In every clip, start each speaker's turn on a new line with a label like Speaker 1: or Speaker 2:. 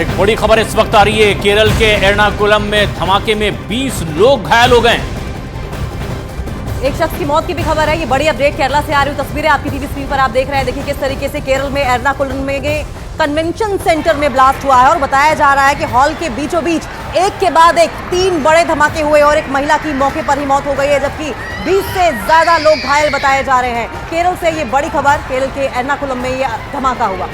Speaker 1: एक बड़ी खबर इस वक्त आ रही है। केरल के एर्नाकुलम में धमाके में 20 लोग घायल हो गए।
Speaker 2: एक शख्स की मौत की भी खबर है। ये बड़ी अपडेट केरला से आ रही हुई तस्वीरें आपकी टीवी स्क्रीन पर आप देख रहे हैं। देखिए किस तरीके से केरल में एर्नाकुलम में कन्वेंशन सेंटर में ब्लास्ट हुआ है और बताया जा रहा है कि हॉल के बीचों बीच एक के बाद एक 3 बड़े धमाके हुए और एक महिला की मौके पर ही मौत हो गई है, जबकि 20 से ज्यादा लोग घायल बताए जा रहे हैं। केरल से ये बड़ी खबर, केरल के एर्नाकुलम में ये धमाका हुआ।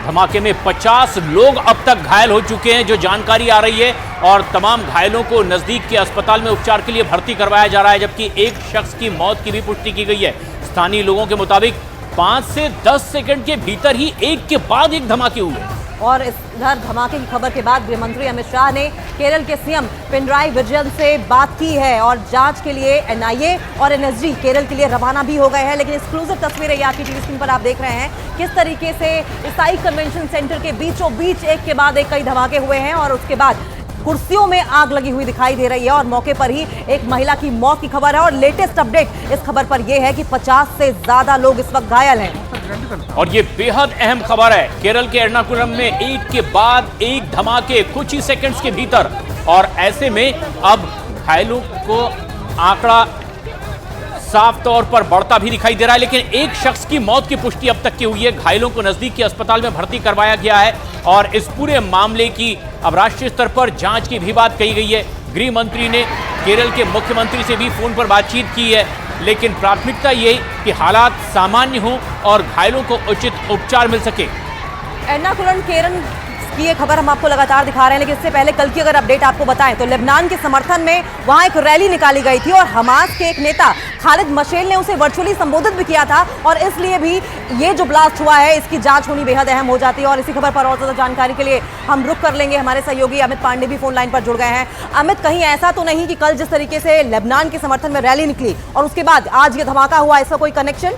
Speaker 1: धमाके में 50 लोग अब तक घायल हो चुके हैं, जो जानकारी आ रही है, और तमाम घायलों को नजदीक के अस्पताल में उपचार के लिए भर्ती करवाया जा रहा है, जबकि एक शख्स की मौत की भी पुष्टि की गई है। स्थानीय लोगों के मुताबिक 5 से 10 सेकंड के भीतर ही एक के बाद एक धमाके हुए।
Speaker 2: और इधर धमाके की खबर के बाद गृह मंत्री अमित शाह ने केरल के सीएम पिनराई विजयन से बात की है और जांच के लिए एनआईए और एनएसजी केरल के लिए रवाना भी हो गए हैं। लेकिन एक्सक्लूसिव तस्वीरें यहाँ की टीवी स्क्रीन पर आप देख रहे हैं किस तरीके से ईसाई कन्वेंशन सेंटर के बीचों बीच एक के बाद एक कई धमाके हुए हैं और उसके बाद कुर्सियों में आग लगी हुई दिखाई दे रही है और मौके पर ही एक महिला की मौत की खबर है। और लेटेस्ट अपडेट इस खबर पर यह है कि 50 से ज्यादा लोग इस वक्त घायल हैं।
Speaker 1: और ये बेहद अहम खबर है। केरल के एर्नाकुलम में एक के बाद एक धमाके कुछ ही सेकंड्स के भीतर, और ऐसे में अब घायलों को आंकड़ा साफ तौर पर बढ़ता भी दिखाई दे रहा है। लेकिन एक शख्स की मौत की पुष्टि अब तक की हुई है। घायलों को नजदीक के अस्पताल में भर्ती करवाया गया है और इस पूरे मामले की अब राष्ट्रीय स्तर पर जांच की भी बात कही गई है। गृह मंत्री ने केरल के मुख्यमंत्री से भी फोन पर बातचीत की है, लेकिन प्राथमिकता ये कि हालात सामान्य हों और घायलों को उचित उपचार मिल सके।
Speaker 2: एर्नाकुलम केरल की ये खबर हम आपको लगातार दिखा रहे हैं, लेकिन इससे पहले कल की अगर अपडेट आपको बताएं तो लेबनान के समर्थन में वहां एक रैली निकाली गई थी और हमास के एक नेता खालिद मशेल ने उसे वर्चुअली संबोधित भी किया था और इसलिए भी ये जो ब्लास्ट हुआ है इसकी जांच होनी बेहद अहम हो जाती है। और इसी खबर पर और ज्यादा जानकारी के लिए हम रुक कर लेंगे। हमारे सहयोगी अमित पांडे भी फोन लाइन पर जुड़ गए हैं। अमित, कहीं ऐसा तो नहीं कि कल जिस तरीके से लेबनान के समर्थन में रैली निकली और उसके बाद आज ये धमाका हुआ, इसका कोई कनेक्शन?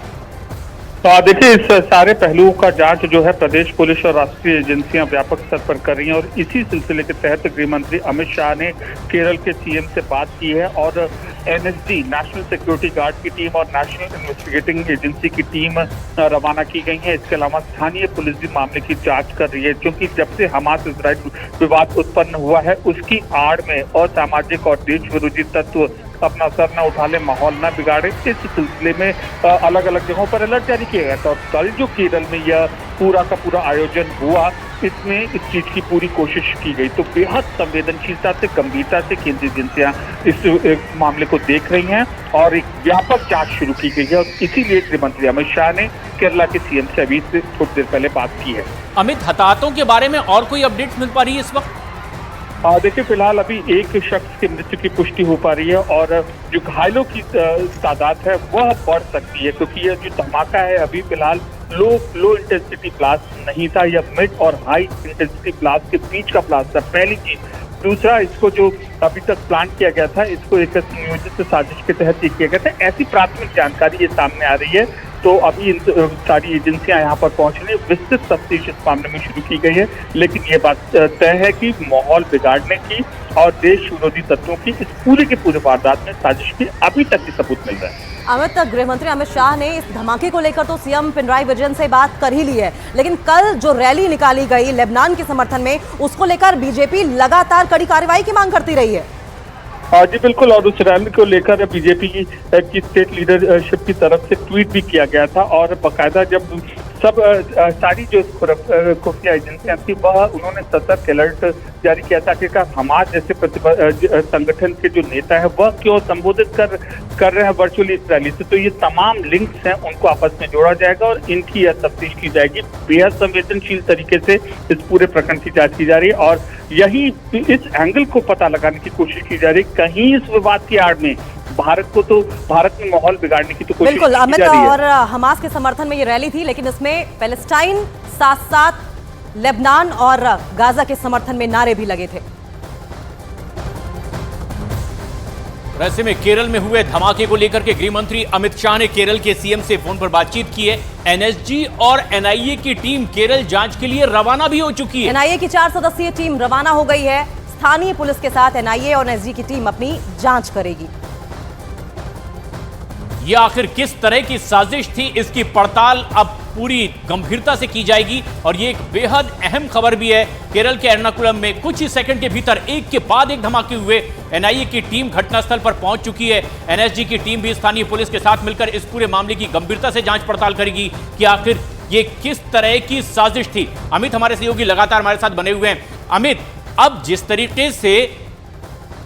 Speaker 3: देखिए, इस सारे पहलुओं का जांच जो है प्रदेश पुलिस और राष्ट्रीय एजेंसियां व्यापक स्तर पर कर रही हैं और इसी सिलसिले के तहत गृह मंत्री अमित शाह ने केरल के सीएम से बात की है और एनएसजी नेशनल सिक्योरिटी गार्ड की टीम और नेशनल इन्वेस्टिगेटिंग एजेंसी की टीम रवाना की गई है। इसके अलावा स्थानीय पुलिस भी मामले की जांच कर रही है, क्योंकि जब से हमास इजराइल विवाद उत्पन्न हुआ है उसकी आड़ में असामाजिक और देश विरोधी तत्व अपना सर न उठा ले, माहौल न बिगाड़े, इस सिलसिले में अलग अलग जगहों पर अलर्ट जारी किया गया था। और कल जो केरल में यह पूरा का पूरा आयोजन हुआ, इसमें इस चीज की पूरी कोशिश की गई। तो बेहद संवेदनशीलता से, गंभीरता से केंद्रीय एजेंसियां इस मामले को देख रही हैं और एक व्यापक जांच शुरू की गई है और इसीलिए गृह मंत्री अमित शाह ने केरला के सीएम से अभी से थोड़ी देर पहले बात की है।
Speaker 1: अमित, हताहतों के बारे में और कोई अपडेट मिल पा रही है इस वक्त?
Speaker 3: देखिए, फिलहाल अभी एक शख्स की मृत्यु की पुष्टि हो पा रही है और जो घायलों की तादाद है वह बढ़ सकती है, क्योंकि यह जो धमाका है अभी फिलहाल लो इंटेंसिटी ब्लास्ट नहीं था, यह मिड और हाई इंटेंसिटी ब्लास्ट के बीच का ब्लास्ट था, पहली चीज। दूसरा, इसको जो अभी तक प्लान किया गया था, इसको एक नियोजित साजिश के तहत किया गया था, ऐसी प्राथमिक जानकारी ये सामने आ रही है। तो अभी इन सारी एजेंसियां यहाँ पर पहुंचने, विस्तृत तफ्तीश इस मामले में शुरू की गई है, लेकिन ये बात तय है कि माहौल बिगाड़ने की और देश विरोधी तत्वों की इस पूरे वारदात में साजिश के अभी तक के सबूत मिल रहे हैं।
Speaker 2: अमित, गृह मंत्री अमित शाह ने इस धमाके को लेकर तो सीएम पिनराई विजयन से बात कर ही ली है, लेकिन कल जो रैली निकाली गई लेबनान के समर्थन में, उसको लेकर बीजेपी लगातार कड़ी कार्रवाई की मांग करती रही है।
Speaker 3: जी बिल्कुल, और उस रैली को लेकर बीजेपी की स्टेट लीडरशिप की तरफ से ट्वीट भी किया गया था और बाकायदा जब सब सारी जो खुफिया एजेंसियां थी वह उन्होंने सतर्क अलर्ट जारी किया था कि हमास जैसे संगठन के जो नेता है वह क्यों संबोधित कर रहे हैं वर्चुअली इस रैली से। तो ये तमाम लिंक्स हैं, उनको आपस में जोड़ा जाएगा और इनकी यह तफ्तीश की जाएगी। बेहद संवेदनशील तरीके से इस पूरे प्रकरण की जांच की जा रही है और यही इस एंगल को पता लगाने की कोशिश की जा रही है, कहीं इस विवाद की आड़ में भारत में माहौल बिगाड़ने की तो कोशिश
Speaker 2: बिल्कुल
Speaker 3: की
Speaker 2: अमित,
Speaker 3: जा रही है।
Speaker 2: और हमास के समर्थन में ये रैली थी, लेकिन इसमें पैलेस्टाइन साथ साथ लेबनान और गाजा के समर्थन में नारे भी लगे थे।
Speaker 1: ऐसे में केरल में हुए धमाके को लेकर के गृह मंत्री अमित शाह ने केरल के सीएम से फोन पर बातचीत की है। एनएसजी और एनआईए की टीम केरल जांच के लिए रवाना भी हो चुकी है।
Speaker 2: एनआईए की 4 सदस्यीय टीम रवाना हो गई है। स्थानीय पुलिस के साथ एनआईए और एनएसजी की टीम अपनी जांच करेगी।
Speaker 1: ये आखिर किस तरह की साजिश थी, इसकी पड़ताल अब पूरी गंभीरता से की जाएगी। और ये एक बेहद अहम खबर भी है। केरल के एर्नाकुलम में कुछ ही सेकंड के भीतर एक के बाद एक धमाके हुए। एनआईए की टीम घटनास्थल पर पहुंच चुकी है। एनएसजी की टीम भी स्थानीय पुलिस के साथ मिलकर इस पूरे मामले की गंभीरता से जांच पड़ताल करेगी कि आखिर ये किस तरह की साजिश थी। अमित हमारे सहयोगी लगातार हमारे साथ बने हुए हैं। अमित, अब जिस तरीके से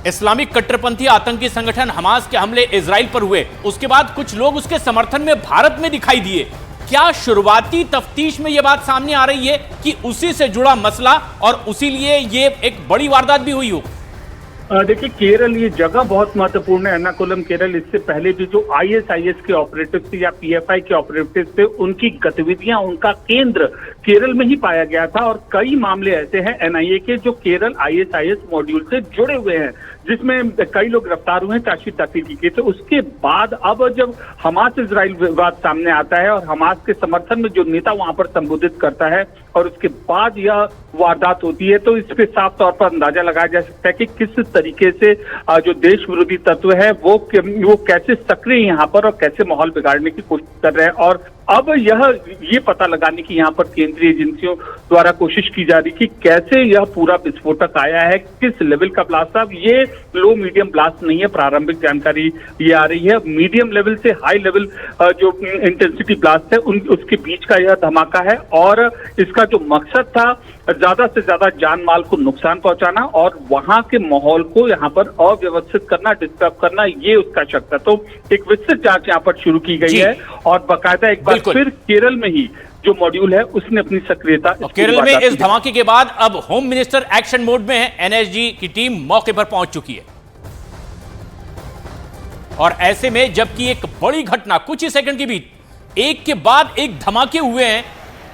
Speaker 1: इस्लामिक कट्टरपंथी आतंकी संगठन हमास के हमले इजराइल पर हुए, उसके बाद कुछ लोग उसके समर्थन में भारत में दिखाई दिए। क्या शुरुआती तफ्तीश में यह बात सामने आ रही है कि उसी से जुड़ा मसला और उसी लिए ये एक बड़ी वारदात भी हुई हो?
Speaker 3: देखिए, केरल ये जगह बहुत महत्वपूर्ण है, एर्नाकुलम केरल। इससे पहले भी जो आईएसआईएस के ऑपरेटिव थे या पीएफआई के ऑपरेटिव थे, उनकी गतिविधियां, उनका केंद्र केरल में ही पाया गया था। और कई मामले ऐसे हैं एनआईए के जो केरल आईएसआईएस मॉड्यूल से जुड़े हुए हैं, जिसमें कई लोग गिरफ्तार हुए हैं चार्जशीट दाखिल की गई। तो उसके बाद अब जब हमास इजराइल विवाद सामने आता है और हमास के समर्थन में जो नेता वहां पर संबोधित करता है और उसके बाद यह वारदात होती है, तो इस पे साफ तौर पर अंदाजा लगाया जा सकता है कि किस तरीके से जो देश विरोधी तत्व है वो कैसे सक्रिय यहाँ पर और कैसे माहौल बिगाड़ने की कोशिश कर रहे हैं। और अब ये पता लगाने की यहाँ पर केंद्रीय एजेंसियों द्वारा कोशिश की जा रही कि कैसे यह पूरा विस्फोटक आया है, किस लेवल का ब्लास्ट था। ये लो मीडियम ब्लास्ट नहीं है, प्रारंभिक जानकारी ये आ रही है। मीडियम लेवल से हाई लेवल जो इंटेंसिटी ब्लास्ट है उसके बीच का यह धमाका है। और इसका जो मकसद था ज्यादा से ज्यादा जान माल को नुकसान पहुंचाना और वहां के माहौल को यहाँ पर अव्यवस्थित करना, डिस्टर्ब करना, ये उसका शक था। तो एक विस्तृत जांच यहाँ पर शुरू की गई है और बाकायदा एक बार फिर केरल में ही जो मॉड्यूल है उसने अपनी सक्रियता।
Speaker 1: केरल में इस धमाके के बाद अब होम मिनिस्टर एक्शन मोड में है। एनएसजी की टीम मौके पर पहुंच चुकी है और ऐसे में जबकि एक बड़ी घटना कुछ ही सेकंड के बीच एक के बाद एक धमाके हुए हैं,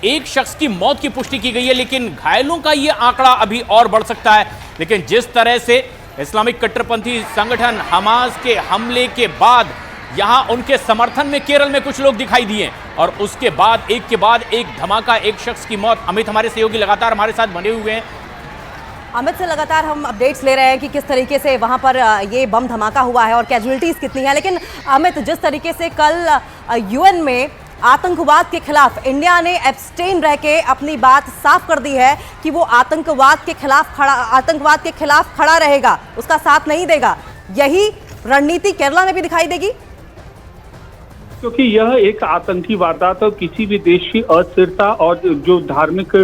Speaker 1: एक शख्स की मौत की पुष्टि की गई है, लेकिन घायलों का यह आंकड़ा अभी और बढ़ सकता है। लेकिन जिस तरह से इस्लामिक कट्टरपंथी संगठन हमास के हमले के बाद यहां उनके समर्थन में केरल में कुछ लोग दिखाई दिए और उसके बाद एक के बाद एक धमाका, एक शख्स की मौत। अमित हमारे सहयोगी लगातार हमारे साथ बने हुए हैं।
Speaker 2: अमित से लगातार हम अपडेट्स ले रहे हैं कि किस तरीके से वहां पर ये बम धमाका हुआ है और कैजुअलिटीज कितनी है। लेकिन अमित, जिस तरीके से कल यूएन में आतंकवाद के खिलाफ इंडिया ने एब्स्टेन रह के अपनी बात साफ कर दी है कि वो आतंकवाद के खिलाफ खड़ा रहेगा, उसका साथ नहीं देगा, यही रणनीति केरला में भी दिखाई देगी?
Speaker 3: क्योंकि यह एक आतंकी वारदात और किसी भी देश की अस्थिरता और जो धार्मिक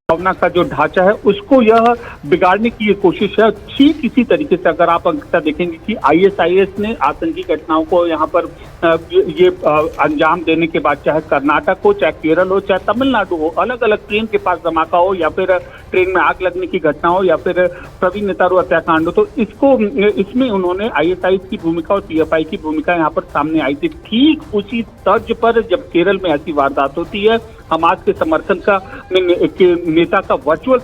Speaker 3: भावना का जो ढांचा है उसको यह बिगाड़ने की ये कोशिश है। ठीक इसी तरीके से अगर आप अंकिता देखेंगे कि आईएसआईएस ने आतंकी घटनाओं को यहाँ पर ये अंजाम देने के बाद, चाहे कर्नाटक हो, चाहे केरल हो, चाहे तमिलनाडु हो, अलग अलग ट्रेन के पास धमाका हो या फिर ट्रेन में आग लगने की घटना हो या फिर प्रवीण नेतारू हत्याकांड हो, तो इसमें उन्होंने आईएसआईएस की भूमिका और पीएफआई की भूमिका यहाँ पर सामने आई थी। ठीक उसी तर्ज पर जब केरल में ऐसी वारदात होती है, हमास के समर्थन का नेता का वर्चुअल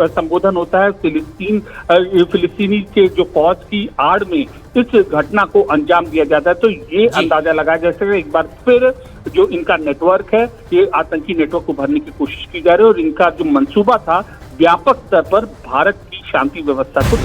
Speaker 3: संबोधन होता है, फिलिस्तीनी के जो कॉज की आड़ में इस घटना को अंजाम दिया जाता है, तो ये अंदाजा लगाया जा सकता है एक बार फिर जो इनका नेटवर्क है, ये आतंकी नेटवर्क को भरने की कोशिश की जा रही है और इनका जो मंसूबा था व्यापक स्तर पर भारत की शांति व्यवस्था को।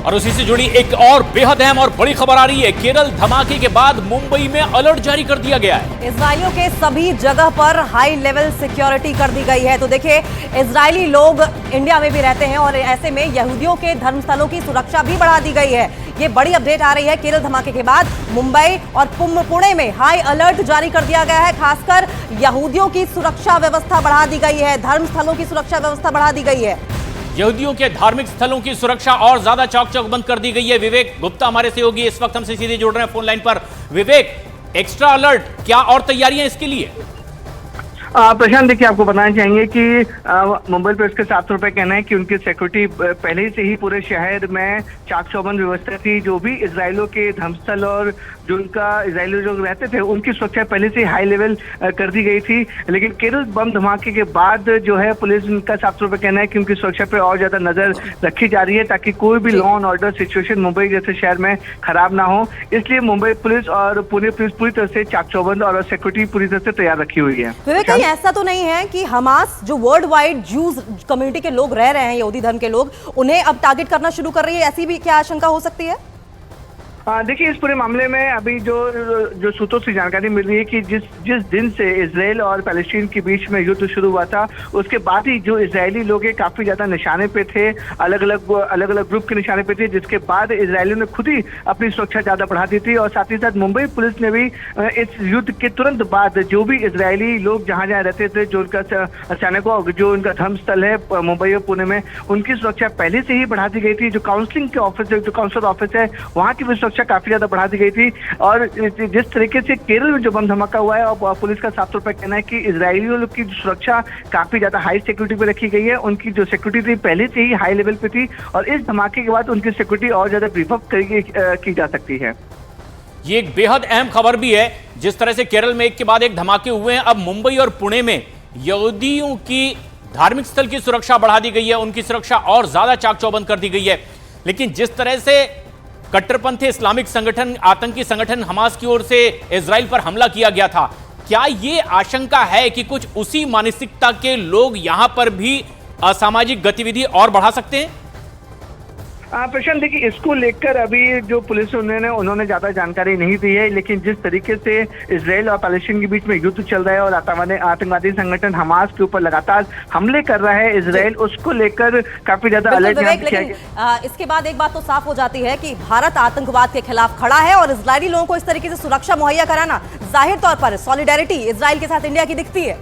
Speaker 1: और उसी से जुड़ी एक और बेहद अहम और बड़ी खबर आ रही है। केरल धमाके के बाद मुंबई में अलर्ट जारी कर दिया गया है।
Speaker 2: इजरायलियों के सभी जगह पर हाई लेवल सिक्योरिटी कर दी गई है। तो देखिए, इजरायली लोग इंडिया में भी रहते हैं और ऐसे में यहूदियों के धर्मस्थलों की सुरक्षा भी बढ़ा दी गई है। ये बड़ी अपडेट आ रही है। केरल धमाके के बाद मुंबई और पुणे में हाई अलर्ट जारी कर दिया गया है। खासकर यहूदियों की सुरक्षा व्यवस्था बढ़ा दी गई है, धर्मस्थलों की सुरक्षा व्यवस्था बढ़ा दी गई है।
Speaker 1: यहूदियों के धार्मिक स्थलों की सुरक्षा और ज्यादा चौक चौकबंद कर दी गई है। विवेक गुप्ता हमारे सहयोगी इस वक्त हमसे सीधे जुड़ रहे हैं फोन लाइन पर। विवेक, एक्स्ट्रा अलर्ट, क्या और तैयारियां इसके लिए?
Speaker 4: प्रशांत, देखिए, आपको बताना चाहेंगे कि मुंबई पुलिस के 700 रुपए कहना है कि उनकी सिक्योरिटी पहले से ही पूरे शहर में चाक चौबंद व्यवस्था थी। जो भी इजरायलियों के धर्मस्थल और जो उनका इजरायली जो रहते थे उनकी सुरक्षा पहले से हाई लेवल कर दी गई थी। लेकिन केरल बम धमाके के बाद जो है पुलिस का 700 रुपए कहना है कि उनकी सुरक्षा पर और ज्यादा नजर रखी जा रही है ताकि कोई भी law and order situation Mumbai जैसे शहर में खराब ना हो। इसलिए मुंबई पुलिस और पुणे पुलिस पूरी तरह से चाक चौबंद और सिक्योरिटी पूरी तरह से तैयार रखी हुई है।
Speaker 2: ऐसा तो नहीं है कि हमास जो वर्ल्ड वाइड जूस कम्युनिटी के लोग रह रहे हैं, यहूदी धर्म के लोग, उन्हें अब टारगेट करना शुरू कर रही है, ऐसी भी क्या आशंका हो सकती है?
Speaker 4: देखिए, इस पूरे मामले में अभी जो सूत्रों से जानकारी मिल रही है कि जिस दिन से इजराइल और पैलेस्टीन के बीच में युद्ध शुरू हुआ था, उसके बाद ही जो इजरायली लोग हैं काफी ज्यादा निशाने पे थे, अलग अलग ग्रुप के निशाने पे थे, जिसके बाद इजरायलियों ने खुद ही अपनी सुरक्षा ज्यादा बढ़ा दी थी। और साथ ही साथ मुंबई पुलिस ने भी इस युद्ध के तुरंत बाद जो भी इजरायली लोग जहां जहां रहते थे, जो उनका सैनिकों जो उनका धर्मस्थल है मुंबई और पुणे में, उनकी सुरक्षा पहले से ही बढ़ा दी गई थी। जो काउंसलिंग के ऑफिस है, जो काउंसलर ऑफिस है, वहाँ की भी सुरक्षा काफी ज्यादा बढ़ा दी गई थी। और जिस तरीके से केरल में जो बम धमाका हुआ है, और पुलिस का साफ तौर पर कहना है कि इजरायलियों की सुरक्षा काफी ज्यादा हाई सिक्योरिटी पे रखी गई है। उनकी जो सिक्योरिटी थी पहले से ही हाई लेवल पे थी, और इस धमाके के बाद उनकी सिक्योरिटी और ज्यादा बीफ अप की जा सकती है।
Speaker 1: ये एक बेहद अहम खबर भी है। जिस तरह से केरल में एक के बाद एक धमाके हुए हैं, अब मुंबई और पुणे में यहूदियों की धार्मिक स्थल की सुरक्षा बढ़ा दी गई है, उनकी सुरक्षा और ज्यादा चाक चौबंद कर दी गई है। लेकिन जिस तरह से कट्टरपंथी इस्लामिक संगठन, आतंकी संगठन हमास की ओर से इजराइल पर हमला किया गया था, क्या यह आशंका है कि कुछ उसी मानसिकता के लोग यहां पर भी असामाजिक गतिविधि और बढ़ा सकते हैं?
Speaker 4: प्रशांत, देखिए, इसको लेकर अभी जो पुलिस उन्होंने ज्यादा जानकारी नहीं दी है, लेकिन जिस तरीके से इजराइल और पैलेस्टीन के बीच में युद्ध चल रहा है और आतंकवादी संगठन हमास के ऊपर लगातार हमले कर रहा है इजराइल, उसको लेकर काफी ज्यादा अलर्ट किया गया।
Speaker 2: इसके बाद एक बात तो साफ हो जाती है कि भारत आतंकवाद के खिलाफ खड़ा है, और इजरायली लोगों को इस तरीके से सुरक्षा मुहैया कराना, जाहिर तौर पर सॉलिडेरिटी इजराइल के साथ इंडिया की दिखती है।